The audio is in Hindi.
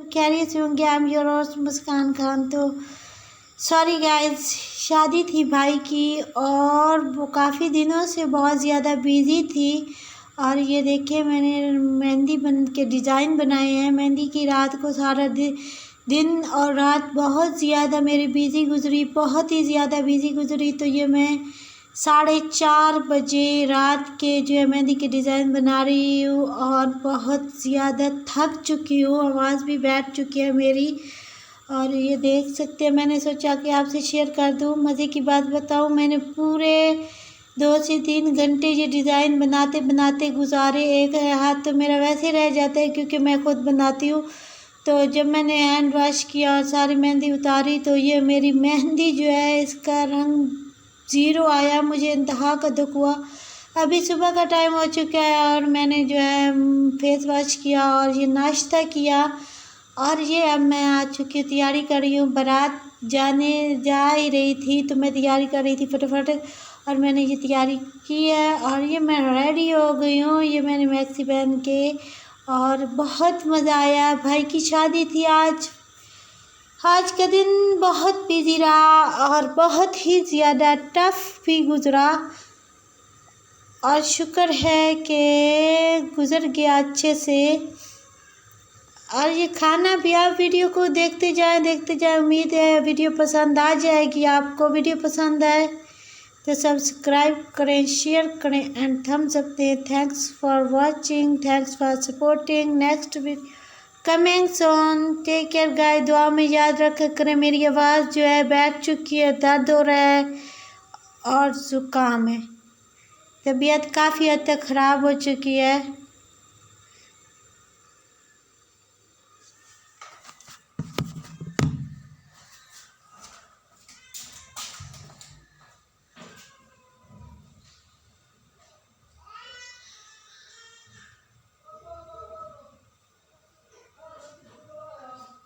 सब खैरियत से होंगे। आई एम योर होस्ट मुस्कान खान। तो सॉरी गाइस, शादी थी भाई की और वो काफ़ी दिनों से बहुत ज़्यादा बिज़ी थी। और ये देखिए मैंने मेहंदी बन के डिज़ाइन बनाए हैं। मेहंदी की रात को सारा दिन और रात बहुत ज़्यादा मेरी बिज़ी गुजरी, बहुत ही ज़्यादा बिज़ी गुजरी। तो ये मैं 4:30 बजे रात के जो है मेहंदी के डिज़ाइन बना रही हूँ और बहुत ज़्यादा थक चुकी हूँ, आवाज़ भी बैठ चुकी है मेरी। और ये देख सकते हैं, मैंने सोचा कि आपसे शेयर कर दूँ। मज़े की बात बताऊँ, मैंने पूरे 2 से 3 घंटे ये डिज़ाइन बनाते बनाते गुजारे। एक हाथ तो मेरा वैसे रह जाता है क्योंकि मैं खुद बनाती हूँ। तो जब मैंने हैंड वॉश किया और सारी मेहंदी उतारी तो ये मेरी मेहंदी जो है इसका रंग ज़ीरो आया। मुझे इंतहा का दुख हुआ। अभी सुबह का टाइम हो चुका है और मैंने जो है फेस वॉश किया और ये नाश्ता किया और ये अब मैं आ चुकी हूँ, तैयारी कर रही हूँ। बारात जा ही रही थी तो मैं तैयारी कर रही थी फटाफट और मैंने ये तैयारी की है और ये मैं रेडी हो गई हूँ। ये मैंने मैक्सी पहन के और बहुत मज़ा आया। भाई की शादी थी आज का दिन बहुत बिजी रहा और बहुत ही ज़्यादा टफ भी गुज़रा और शुक्र है कि गुज़र गया अच्छे से। और ये खाना भी आप वीडियो को देखते जाएं। उम्मीद है वीडियो पसंद आ जाएगी आपको। वीडियो पसंद आए तो सब्सक्राइब करें, शेयर करें एंड थम्स अप दें। Thanks for watching, thanks for supporting. Next video coming soon. Take care guys. दुआ में याद रखा करें। मेरी आवाज़ जो है बैठ चुकी है, दर्द हो रहा है और ज़ुकाम है, तबीयत काफ़ी हद तक ख़राब हो चुकी है।